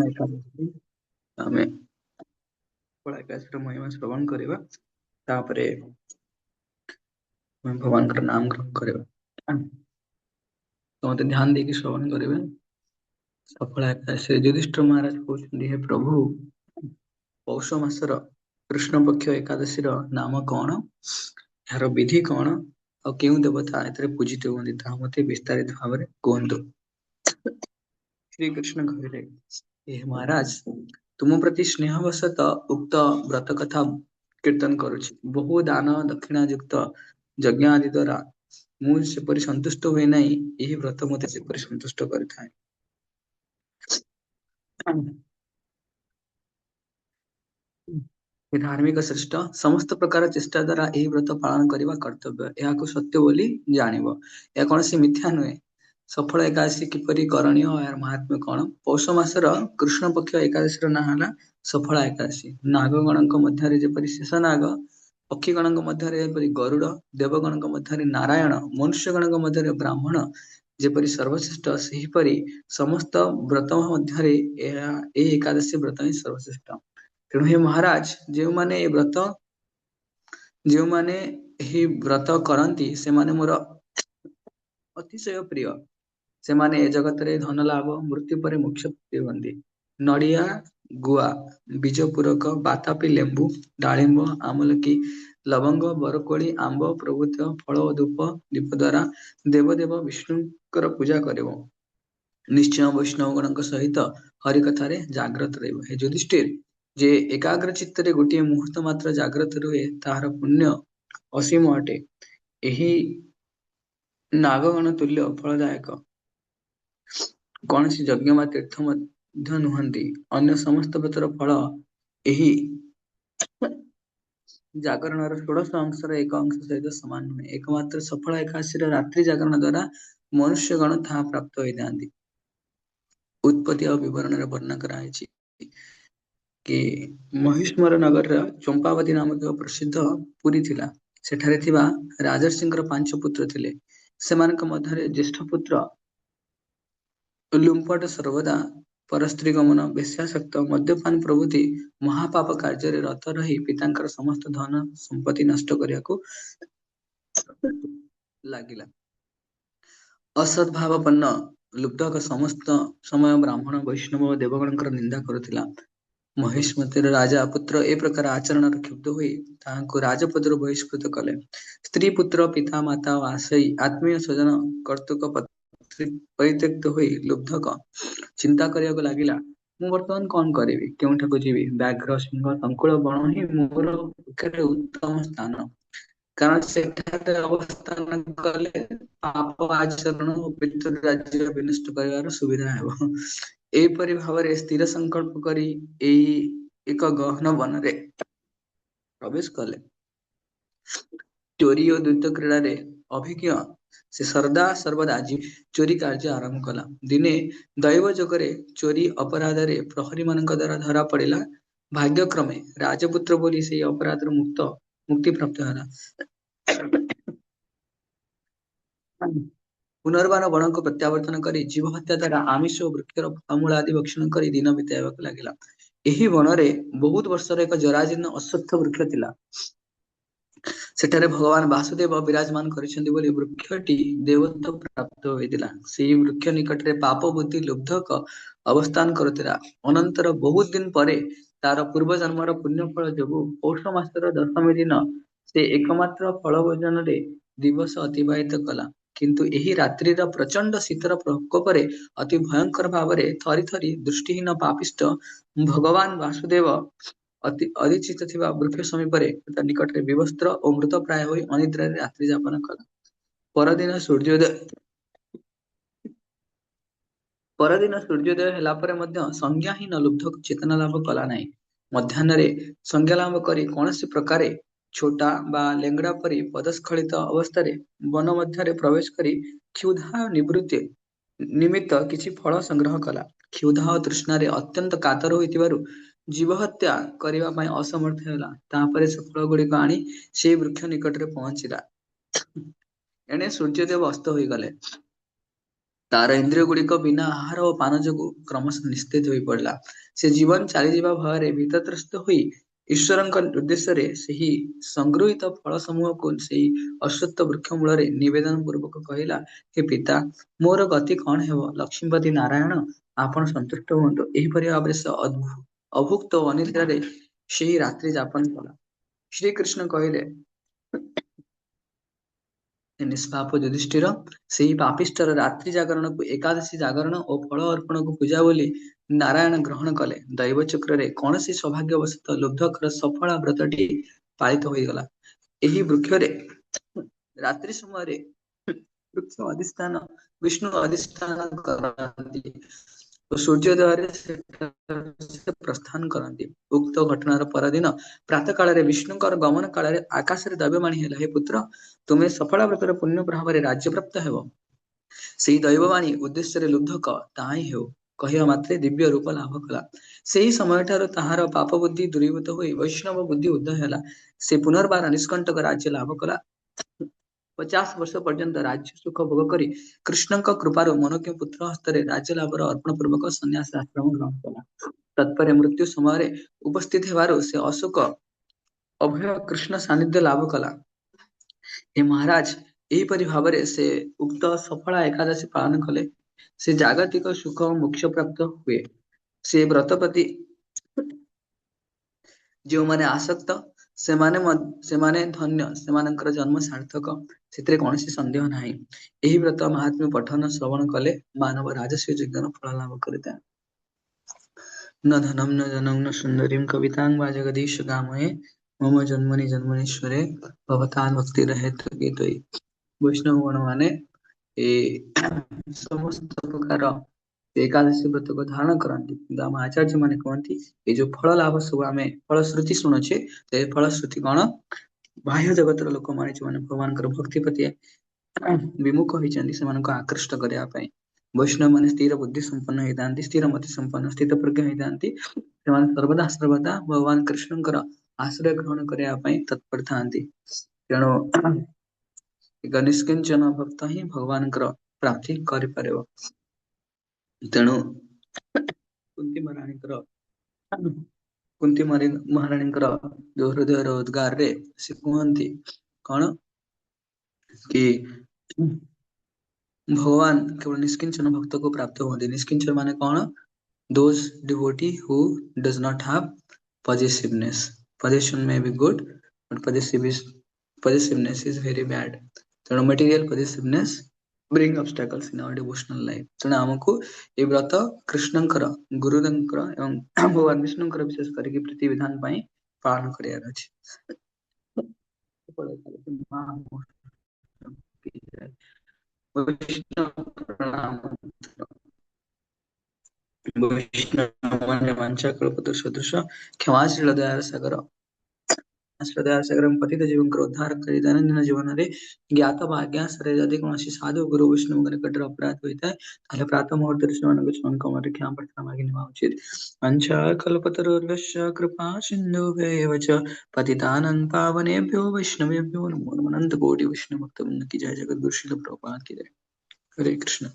ଏକାଦଶୀ ଆମେ ଏକାଦଶୀର ମହିମା ଶ୍ରବଣ କରିବା, ତାପରେ ଭଗବାନଙ୍କର ନାମ ଗ୍ରହଣ କରିବା। ସମସ୍ତେ ଧ୍ୟାନ ଦେଇକି ଶ୍ରବଣ କରିବେ। ସଫଳ ଏକାଦଶୀ ଯୁଧିଷ୍ଠିର ମହାରାଜ କହୁଛନ୍ତି, ହେ ପ୍ରଭୁ, ପୌଷ ମାସର କୃଷ୍ଣ ପକ୍ଷ ଏକାଦଶୀର ନାମ କଣ, ଏହାର ବିଧି କଣ, ଆଉ କେଉଁ ଦେବତା ଏଥିରେ ପୂଜିତ ହୁଅନ୍ତି, ତାହା ମତେ ବିସ୍ତାରିତ ଭାବରେ କୁହନ୍ତୁ। ଶ୍ରୀକୃଷ୍ଣ କହିଲେ, ହେ ମହାରାଜ, ତୁମ ପ୍ରତି ସ୍ନେହବଶତଃ ଉକ୍ତ ବ୍ରତ କଥା କୀର୍ତ୍ତନ କରୁଛି। ବହୁ ଦାନ ଦକ୍ଷିଣା ଯୁକ୍ତ ଯଜ୍ଞ ଆଦି ଦ୍ୱାରା ମୁଁ ସେପରି ସନ୍ତୁଷ୍ଟ ହୁଏ ନାହିଁ, ଏହି ବ୍ରତ ମତେ ସେପରି ସନ୍ତୁଷ୍ଟ କରିଥାଏ। ଧାର୍ମିକ ଶ୍ରେଷ୍ଠ, ସମସ୍ତ ପ୍ରକାର ଚେଷ୍ଟା ଦ୍ୱାରା ଏହି ବ୍ରତ ପାଳନ କରିବା କର୍ତ୍ତବ୍ୟ, ଏହାକୁ ସତ୍ୟ ବୋଲି ଜାଣିବ, ଏହା କୌଣସି ମିଥ୍ୟା ନୁହେଁ। ସଫଳ ଏକାଦଶୀ କିପରି କରଣୀୟ, ଏହାର ମହାତ୍ମ୍ୟ କଣ? ପୌଷ ମାସର କୃଷ୍ଣ ପକ୍ଷ ଏକାଦଶୀର ନାଁ ହେଲା ସଫଳ ଏକାଦଶୀ। ନାଗଗଣଙ୍କ ମଧ୍ୟରେ ଯେପରି ଶେଷ ନାଗ, ପକ୍ଷୀଗଣଙ୍କ ମଧ୍ୟରେ ଯେପରି ଗରୁଡ଼, ଦେବଗଣଙ୍କ ମଧ୍ୟରେ ନାରାୟଣ, ମନୁଷ୍ୟଗଣଙ୍କ ମଧ୍ୟରେ ବ୍ରାହ୍ମଣ ଯେପରି ସର୍ବଶ୍ରେଷ୍ଠ, ସେହିପରି ସମସ୍ତ ବ୍ରତ ମଧ୍ୟରେ ଏହି ଏକାଦଶୀ ବ୍ରତ ହିଁ ସର୍ବଶ୍ରେଷ୍ଠ। ତେଣୁ ହେ ମହାରାଜ, ଯେଉଁମାନେ ଏହି ବ୍ରତ କରନ୍ତି ସେମାନେ ମୋର ଅତିଶୟ ପ୍ରିୟ। ସେମାନେ ଏ ଜଗତରେ ଧନ ଲାଭ, ମୃତ୍ୟୁ ପରେ ମୋକ୍ଷ ପ୍ରାପ୍ତି ହୁଅନ୍ତି। ନଡ଼ିଆ, ଗୁଆ, ବୀଜ ପୂରକ, ବାତାପି, ଲେମ୍ବୁ, ଡାଳିମ୍ବ, ଆମଲକି, ଲବଙ୍ଗ, ବରକୋଳି, ଆମ୍ବ ପ୍ରଭୃତି ଫଳ ଓ ଧୂପ ଦୀପ ଦ୍ୱାରା ଦେବଦେବ ବିଷ୍ଣୁଙ୍କର ପୂଜା କରିବ। ନିଶ୍ଚୟ ବୈଷ୍ଣବଗଣଙ୍କ ସହିତ ହରିକଥାରେ ଜାଗ୍ରତ ରହିବ। ହେ ଯୁଧିଷ୍ଠିର, ଯେ ଏକାଗ୍ର ଚିତ୍ତରେ ଗୋଟିଏ ମୁହୂର୍ତ୍ତ ମାତ୍ର ଜାଗ୍ରତ ରୁହେ, ତାହାର ପୁଣ୍ୟ ଅସୀମ ଅଟେ। ଏହି ନାଗଗଣ ତୁଲ୍ୟ ଫଳଦାୟକ କୌଣସି ଯଜ୍ଞ ବା ତୀର୍ଥ ମଧ୍ୟ ନୁହନ୍ତି। ଅନ୍ୟ ସମସ୍ତ ବ୍ରତର ଫଳ ଏହି ଜାଗରଣର 16 ଅଂଶର ଏକ ଅଂଶ ସହିତ ସମାନ ନୁହେଁ। ଏକମାତ୍ର ସଫଳ ଏକାଦଶୀର ରାତ୍ରି ଜାଗରଣ ଦ୍ୱାରା ମନୁଷ୍ୟଗଣ ତାହା ପ୍ରାପ୍ତ ହୋଇଥାନ୍ତି। ଉତ୍ପତ୍ତି ଆଉ ବିବରଣରେ ବର୍ଣ୍ଣନା କରାଯାଇଛି କି ମହିଷ୍ମର ନଗରର ଚମ୍ପାବତୀ ନାମକ ପ୍ରସିଦ୍ଧ ପୁରୀ ଥିଲା। ସେଠାରେ ଥିବା ରାଜର୍ଷିଙ୍କର 5 ପୁତ୍ର ଥିଲେ। ସେମାନଙ୍କ ମଧ୍ୟରେ ଜ୍ୟେଷ୍ଠ ପୁତ୍ର ଲୁମ୍ପଟ ସର୍ବଦା ପରସ୍ତ୍ରୀ ଗମନ, ବେଶ୍ୟାସକ୍ତ, ମଦ୍ୟପାନ ପ୍ରଭୃତି ମହାପାପ କାର୍ଯ୍ୟରେ ରତ ରହି ପିତାଙ୍କର ସମସ୍ତ ଧନ ସମ୍ପତ୍ତି ନଷ୍ଟ କରିବାକୁ ଲାଗିଲା। ଅସଦ୍ଭାବପନ୍ନ ଲୁବ୍ଧକ ସମସ୍ତ ସମୟ ବ୍ରାହ୍ମଣ, ବୈଷ୍ଣବ ଓ ଦେବଗଣଙ୍କର ନିନ୍ଦା କରୁଥିଲା। ମହିଷ୍ମତିର ରାଜା ପୁତ୍ର ଏ ପ୍ରକାର ଆଚରଣରେ କ୍ଷୁବ୍ଧ ହୋଇ ତାହାଙ୍କୁ ରାଜପଦରୁ ବହିଷ୍କୃତ କଲେ। ସ୍ତ୍ରୀ, ପୁତ୍ର, ପିତା, ମାତା ଓ ଆତ୍ମୀୟ ସ୍ୱଜନ କର୍ତ୍ତୃକ ପରିତ୍ୟକ୍ତ ହୋଇ ଲୁବ୍ଧକ ଚିନ୍ତା କରିବାକୁ ଲାଗିଲା, ମୁଁ ବର୍ତ୍ତମାନ କଣ କରିବି, କେଉଁଠାକୁ ଯିବି? ବ୍ୟାଘ୍ର, ସିଂହ, ସଂକୁଳ ବଣ ହିଁ ମୋର ପକ୍ଷରେ ଉତ୍ତମ ସ୍ଥାନ, କାରଣ ସେଠାରେ ଅବସ୍ଥାନ କଲେ ପାପ ଆଚରଣ ଓ ପିତୃ ରାଜ୍ୟ ବିନଷ୍ଟ କରିବାର ସୁବିଧା ହେବ। ଏହିପରି ଭାବରେ ସ୍ଥିର ସଂକଳ୍ପ କରି ଏଇ ଏକ ଗହନ ବନରେ ପ୍ରବେଶ କଲେ। ଚୋରି ଓ ଦ୍ୱୈତ କ୍ରୀଡ଼ାରେ ଅଭିଜ୍ଞ ସେ ସର୍ବଦା ଚୋରି କାର୍ଯ୍ୟ ଆରମ୍ଭ କଲା। ଦିନେ ଦୈବ ଯୋଗରେ ଚୋରି ଅପରାଧରେ ପ୍ରହରୀମାନଙ୍କ ଦ୍ୱାରା ଧରା ପଡ଼ିଲା। ଭାଗ୍ୟକ୍ରମେ ରାଜପୁତ୍ର ବୋଲି ସେହି ଅପରାଧରୁ ମୁକ୍ତି ପ୍ରାପ୍ତ ହେଲା। ପୁନର୍ବାର ବଣକୁ ପ୍ରତ୍ୟାବର୍ତ୍ତନ କରି ଜୀବ ହତ୍ୟା ଦ୍ୱାରା ଆମିଷ ଓ ବୃକ୍ଷର ଫଳମୂଳ ଆଦି ଭକ୍ଷଣ କରି ଦିନ ବିତାଇବାକୁ ଲାଗିଲା। ଏହି ବନରେ ବହୁତ ବର୍ଷର ଏକ ଜରାଜୀର୍ଣ୍ଣ ଅଶ୍ୱତ୍ଥ ବୃକ୍ଷ ଥିଲା। ସେଠାରେ ଭଗବାନ ବାସୁଦେବ ବିରାଜମାନ କରିଛନ୍ତି ବୋଲି ବୃକ୍ଷଟି ଦେବତ୍ୱ ପ୍ରାପ୍ତ ହୋଇଥିଲା। ସେହି ବୃକ୍ଷ ନିକଟରେ ପାପ ବୁଦ୍ଧି ଲୁବ୍ଧକ ଅବସ୍ଥାନ କରୁଥିଲା। ଅନନ୍ତର ବହୁତ ଦିନ ପରେ ତାର ପୂର୍ବ ଜନ୍ମର ପୁଣ୍ୟ ଫଳ ଯୋଗୁଁ ପୌଷ ମାସର ଦଶମୀ ଦିନ ସେ ଏକମାତ୍ର ଫଳ ଭୋଜନରେ ଦିବସ ଅତିବାହିତ କଲା। କିନ୍ତୁ ଏହି ରାତ୍ରିର ପ୍ରଚଣ୍ଡ ଶୀତର ପ୍ରକୋପରେ ଅତି ଭୟଙ୍କର ଭାବରେ ଥରି ଥରି ଦୃଷ୍ଟିହୀନ ପାପିଷ୍ଠ ଭଗବାନ ବାସୁଦେବ ଅଧିଷ୍ଠିତ ଥିବା ବୃକ୍ଷ ସମୀପରେ ତା ନିକଟରେ ବିବସ୍ତ୍ର ଓ ମୃତପ୍ରାୟ ହୋଇ ଅନିଦ୍ରାରେ ରାତ୍ରି ଯାପନ କଲା। ପରଦିନ ସୂର୍ଯ୍ୟୋଦୟ ହେଲା ପରେ ମଧ୍ୟ ସଂଜ୍ଞାହୀନ ଲୁବ୍ଧକ ଚେତନା ଲାଭ କଲା ନାହିଁ। ମଧ୍ୟାହ୍ନରେ ସଂଜ୍ଞା ଲାଭ କରି କୌଣସି ପ୍ରକାରେ ଛୋଟା ବା ଲେଙ୍ଗଡ଼ା ପରି ପଦସ୍ଖଳିତ ଅବସ୍ଥାରେ ବନ ମଧ୍ୟରେ ପ୍ରବେଶ କରି କ୍ଷୁଧା ନିବୃତ୍ତି ନିମିତ୍ତ କିଛି ଫଳ ସଂଗ୍ରହ କଲା। କ୍ଷୁଧା ଓ ତୃଷ୍ଣାରେ ଅତ୍ୟନ୍ତ କାତର ହୋଇଥିବାରୁ ଜୀବହତ୍ୟା କରିବା ପାଇଁ ଅସମର୍ଥ ହେଲା। ତାପରେ ସେ ଫଳଗୁଡ଼ିକ ଆଣି ସେହି ବୃକ୍ଷ ନିକଟରେ ପହଞ୍ଚିଲା। ଏଣେ ସୂର୍ଯ୍ୟଦେବ ଅସ୍ତ ହୋଇଗଲେ। तार इंद्रिय गुड़िक बिना आहार और पान जो क्रमशः निस्तेज हो पड़ा से जीवन चलीजा भय भीतत्रस्त हुई ईश्वर उद्देश्य से ही संगृहित फल समूह को से अश्वत्थ वृक्ष मूल निवेदन पूर्वक कहला हे पिता मोर गति कौन है लक्ष्मीपति नारायण आपण संतुष्ट हूँ यहीपरि भाव से अभुक्त अनिद्रा से रात्रि जापन कला श्री कृष्ण कहले निष्पाप युधिष्ठिर से ही पापिष्टर रात्रि जागरण को एकादशी जागरण और फल अर्पण को पूजा बोली नारायण ग्रहण कले दैव चक्र रे कौन सी सौभाग्यवशत लुब्धकर सफल व्रतटी पालित हो गला एही वृक्ष रे रात्रि समय वृक्ष अधिष्ठान विष्णु अधिष्ठान करती सूर्योदय से प्रस्थान करती उक्त घटनार परदिन प्रातः काल विष्णुकर गमन काल आकाश दैववाणी है हे पुत्र तुम्हें सफल व्रतर पुण्य प्रभाव राज्य प्राप्त हेब से दैववाणी उद्देश्य लुब्धक ताही हो कहवा मात्रे दिव्य रूप लाभ कला से ही समय ठार ताहार पाप बुद्धि दूरीभूत हुई वैष्णव बुद्धि उदय है से पुनर्बार निष्कंटक राज्य लाभ कला 50 वर्ष पर्यंत राज्य सुख भोग करी कृष्णଙ୍କ कृपाରୁ ମନୋଜ୍ଞ ପୁତ୍ର ହସ୍ତରେ ରାଜ୍ୟ ଲାଭର ଅର୍ପଣ ପୂର୍ବକ ସନ୍ନ୍ୟାସ ଆଶ୍ରମ ଗ୍ରହଣ କଲା ତତ୍ପରେ ମୃତ୍ୟୁ ସମୟରେ ଉପସ୍ଥିତ ହେବାରୁ ସେ ଅଶୋକ ଅଭୟ କୃଷ୍ଣ ସାନ୍ନିଧ୍ୟ ଲାଭ କଲା हे महाराज ଏହିପରି ଭାବରେ ସେ ଉକ୍ତ ସଫଳ ଏକାଦଶୀ ପାଳନ କଲେ ସେ ଜାଗତିକ ସୁଖ ଓ ମୋକ୍ଷ ପ୍ରାପ୍ତ ହୁଏ ସେ ବ୍ରତ ପ୍ରତି ଯେଉଁମାନେ ଆସକ୍ତ ସେମାନେ ଧନ୍ୟ ସେମାନଙ୍କର ଜନ୍ମ ସାର୍ଥକ ସେଥିରେ କୌଣସି ସନ୍ଦେହ ନାହିଁ ଏହି ବ୍ରତ ମହାତ୍ମ୍ୟ ପଠନ ଶ୍ରବଣ କଲେ ମାନବ ରାଜସ୍ୱ ଯଜ୍ଞର ଫଳ ଲାଭ କରିଥାଏ न धनम न जनम न सुंदरीम कवितांग वा जगदीश गामये मम जन्मनि जन्मनीश्वरे भवतां भक्ति रहे तो वैष्णव गण माने ए समस्त प्रकार एकादशी व्रत को धारण करती आम आचार्य माने कहती ये जो फल लाभ सब आम फलश्रुति शुणुचे फलश्रुति कौन बाह्य जगतर लोक माने जो माने भगवान भक्ति प्रति विमुख होती से आकृष्ट करने वैष्णव माने स्थिर बुद्धि संपन्न होती स्थिर मति संपन्न स्थित प्रज्ञ होती सर्वदा सर्वदा भगवान कृष्णकर आश्रय ग्रहण करने तत्पर था तेणु एक निष्किंचन भक्त ही भगवान प्राप्ति कर तेणु कुंती महाराणी जो हृदय उद्गार रे से कहती कौन कि भगवान केवल निष्किंचन भक्त को प्राप्त होते निष्किंचन माने कौन those devotee who does not have possessiveness possession may be good but possessiveness is very bad तेणु material possessiveness bring obstacles in our devotional life तेणु हमको ये व्रत कृष्णंकर गुरुदेवंकर एवं भगवान विष्णुंकर विशेष करके प्रति विधान पाई पालन करियार अछि वैष्णव वांछाकल्पतरु सदृश क्षमाशील दयार सागर दयार सागर पतित जीवन उद्धार करी दैनंदिन जीवन रे ज्ञात वा अज्ञात यदि कौनसी साधु गुरु वैष्णव निकट अपराध होता है ताले प्रातः मुहूर्त से क्षमा प्रार्थना मांगी नेवा उचित वांछाकल्पतरुर्भ्यश्च कृपा सिन्धुभ्येव च पतितानं पावनेभ्यो वैष्णवेभ्यो नमो नमः अनंत कोटि वैष्णव भक्तवृंद की जय जगद्गुरु श्रील प्रभुपाद की जय हरे कृष्ण